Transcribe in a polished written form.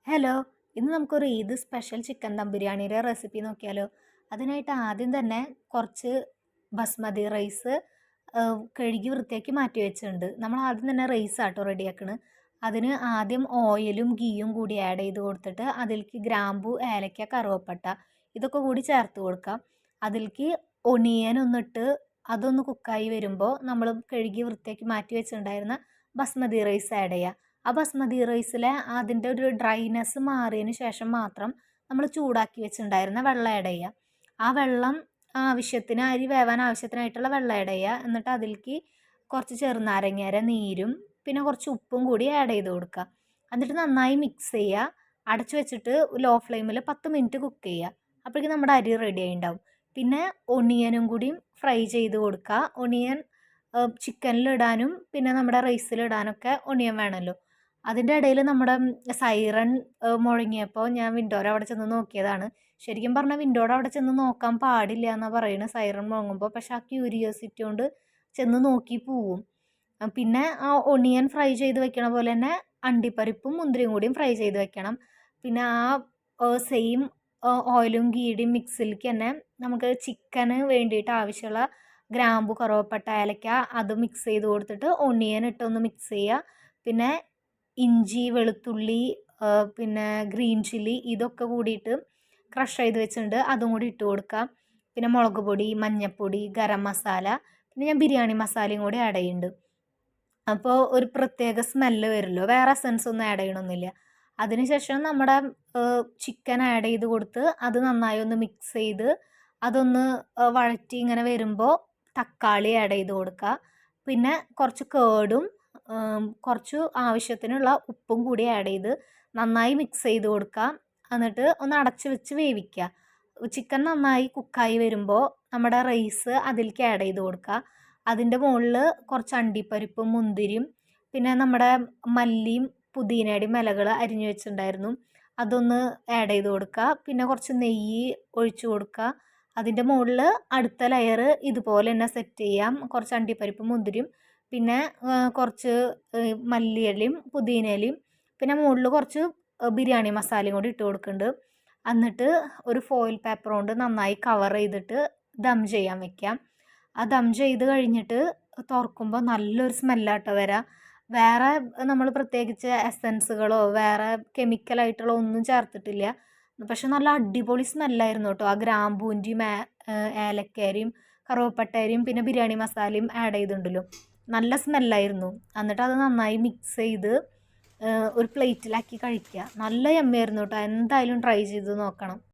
Hello, ഇന്ന് നമുക്കൊരു Eid special chicken dum ബിരിയാണിയുടെ റെസിപ്പി നോക്കിയാലോ? അതിനായിട്ട് ആദ്യം തന്നെ കുറച്ച് ബസ്മതി റൈസ് കഴുകി വൃത്തിയാക്കി മാറ്റി വെച്ചിട്ടുണ്ട്. നമ്മൾ ആദ്യം തന്നെ റൈസ് ആട്ടോ റെഡിയാക്കണ്. അതിന് ആദ്യം ഓയിലും ഗീയും കൂടി ആഡ് ചെയ്ത് കൊടുത്തിട്ട് അതിലേക്ക് ഗ്രാമ്പു, ഏലക്ക, കറുവപ്പട്ട ഇതൊക്കെ കൂടി ചേർത്ത് കൊടുക്കാം. അതിലേക്ക് ഒണിയൻ ഒന്നിട്ട് അതൊന്ന് കുക്കായി വരുമ്പോൾ നമ്മൾ കഴുകി വൃത്തിയാക്കി മാറ്റി വെച്ചിട്ടുണ്ടായിരുന്ന ബസ്മതി റൈസ് ആഡ് ചെയ്യുക. ആ ബസ്മതി റൈസിലെ അതിൻ്റെ ഒരു ഡ്രൈനെസ് മാറിയതിന് ശേഷം മാത്രം നമ്മൾ ചൂടാക്കി വെച്ചിട്ടുണ്ടായിരുന്ന വെള്ളം ആഡ് ചെയ്യുക. ആ വെള്ളം ആവശ്യത്തിന് അരി വേവാൻ ആവശ്യത്തിനായിട്ടുള്ള വെള്ളം ആഡ് ചെയ്യുക. എന്നിട്ട് അതിലേക്ക് കുറച്ച് ചെറുനാരങ്ങയുടെ നീരും പിന്നെ കുറച്ച് ഉപ്പും കൂടി ആഡ് ചെയ്ത് കൊടുക്കുക. എന്നിട്ട് നന്നായി മിക്സ് ചെയ്യുക. അടച്ചു വെച്ചിട്ട് ലോ ഫ്ലെയിമിൽ 10 മിനിറ്റ് കുക്ക് ചെയ്യുക. അപ്പോഴേക്കും നമ്മുടെ അരി റെഡി ആയിട്ടുണ്ടാവും. പിന്നെ ഒണിയനും കൂടി ഫ്രൈ ചെയ്ത് കൊടുക്കുക. ഒണിയൻ ചിക്കനിലിടാനും പിന്നെ നമ്മുടെ റൈസിലിടാനൊക്കെ ഒണിയൻ വേണമല്ലോ. അതിൻ്റെ ഇടയിൽ നമ്മുടെ സൈറൺ മുഴങ്ങിയപ്പോൾ ഞാൻ വിൻഡോയുടെ അവിടെ ചെന്ന് നോക്കിയതാണ്. ശരിക്കും പറഞ്ഞാൽ വിൻഡോയുടെ അവിടെ ചെന്ന് നോക്കാൻ പാടില്ല എന്നാണ് പറയുന്നത് സൈറൺ മുഴങ്ങുമ്പോൾ. പക്ഷെ ആ ക്യൂരിയോസിറ്റി കൊണ്ട് ചെന്ന് നോക്കി പോവും. പിന്നെ ആ ഒണിയൻ ഫ്രൈ ചെയ്ത് വെക്കണ പോലെ തന്നെ അണ്ടിപ്പരിപ്പും മുന്തിരിയും കൂടിയും ഫ്രൈ ചെയ്ത് വെക്കണം. പിന്നെ ആ സെയിം ഓയിലും ഗീയുടെയും മിക്സിലേക്ക് തന്നെ നമുക്ക് ചിക്കന് വേണ്ടിയിട്ട് ആവശ്യമുള്ള ഗ്രാമ്പു, കറുവപ്പട്ട, ഏലക്ക അത് മിക്സ് ചെയ്ത് കൊടുത്തിട്ട് ഒണിയൻ ഇട്ടൊന്ന് മിക്സ് ചെയ്യുക. പിന്നെ ഇഞ്ചി, വെളുത്തുള്ളി, പിന്നെ ഗ്രീൻ ചില്ലി ഇതൊക്കെ കൂടിയിട്ട് ക്രഷ് ചെയ്ത് വെച്ചിട്ടുണ്ട്. അതും കൂടി ഇട്ട് കൊടുക്കാം. പിന്നെ മുളക് പൊടി, മഞ്ഞൾപ്പൊടി, ഗരം മസാല, പിന്നെ ഞാൻ ബിരിയാണി മസാലയും കൂടി ആഡ് ചെയ്യുന്നുണ്ട്. അപ്പോൾ ഒരു പ്രത്യേക സ്മെല്ല് വരുമല്ലോ. വേറെ എസൻസ് ഒന്നും ആഡ് ചെയ്യണമെന്നില്ല. അതിനുശേഷം നമ്മുടെ ചിക്കൻ ആഡ് ചെയ്ത് കൊടുത്ത് അത് നന്നായി ഒന്ന് മിക്സ് ചെയ്ത് അതൊന്ന് വഴറ്റി ഇങ്ങനെ വരുമ്പോൾ തക്കാളി ആഡ് ചെയ്ത് കൊടുക്കുക. പിന്നെ കുറച്ച് കേടും കുറച്ച് ആവശ്യത്തിനുള്ള ഉപ്പും കൂടി ആഡ് ചെയ്ത് നന്നായി മിക്സ് ചെയ്ത് കൊടുക്കുക. എന്നിട്ട് ഒന്ന് അടച്ച് വെച്ച് വേവിക്കുക. ചിക്കൻ നന്നായി കുക്കായി വരുമ്പോൾ നമ്മുടെ റൈസ് അതിലേക്ക് ആഡ് ചെയ്ത് കൊടുക്കുക. അതിൻ്റെ മുകളിൽ കുറച്ച് അണ്ടിപ്പരിപ്പും മുന്തിരിയും പിന്നെ നമ്മുടെ മല്ലിയും പുതിനയുടെയും ഇലകൾ അരിഞ്ഞു വെച്ചിട്ടുണ്ടായിരുന്നു അതൊന്ന് ആഡ് ചെയ്ത് കൊടുക്കുക. പിന്നെ കുറച്ച് നെയ്യ് ഒഴിച്ച് കൊടുക്കുക. അതിൻ്റെ മുകളിൽ അടുത്ത ലെയർ ഇതുപോലെ തന്നെ സെറ്റ് ചെയ്യാം. കുറച്ച് അണ്ടിപ്പരിപ്പും മുന്തിരിയും പിന്നെ കുറച്ച് മല്ലിയിലയും പുതിനയിലയും പിന്നെ മുകളിൽ കുറച്ച് ബിരിയാണി മസാലയും കൂടി ഇട്ട് കൊടുക്കുന്നുണ്ട്. എന്നിട്ട് ഒരു ഫോയിൽ പേപ്പർ കൊണ്ട് നന്നായി കവർ ചെയ്തിട്ട് ദം ചെയ്യാൻ വെക്കാം. ആ ദം ചെയ്ത് കഴിഞ്ഞിട്ട് തുറക്കുമ്പോൾ നല്ലൊരു സ്മെല്ലാട്ടോ വരാം. വേറെ നമ്മൾ പ്രത്യേകിച്ച് എസൻസുകളോ വേറെ കെമിക്കലായിട്ടുള്ള ഒന്നും ചേർത്തിട്ടില്ല. പക്ഷെ നല്ല അടിപൊളി സ്മെല്ലായിരുന്നു കേട്ടോ. ആ ഗ്രാമ്പൂൻ്റെയും ഏലക്കയുടെയും കറുവപ്പട്ടയുടെയും പിന്നെ ബിരിയാണി മസാലയും ആഡ് ചെയ്തിട്ടുണ്ടല്ലോ, നല്ല സ്മെല്ലായിരുന്നു. എന്നിട്ട് അത് നന്നായി മിക്സ് ചെയ്ത് ഒരു പ്ലേറ്റിലാക്കി കഴിക്കുക. നല്ല യമ്മിയായിരുന്നു കേട്ടോ. എന്തായാലും ട്രൈ ചെയ്ത് നോക്കണം.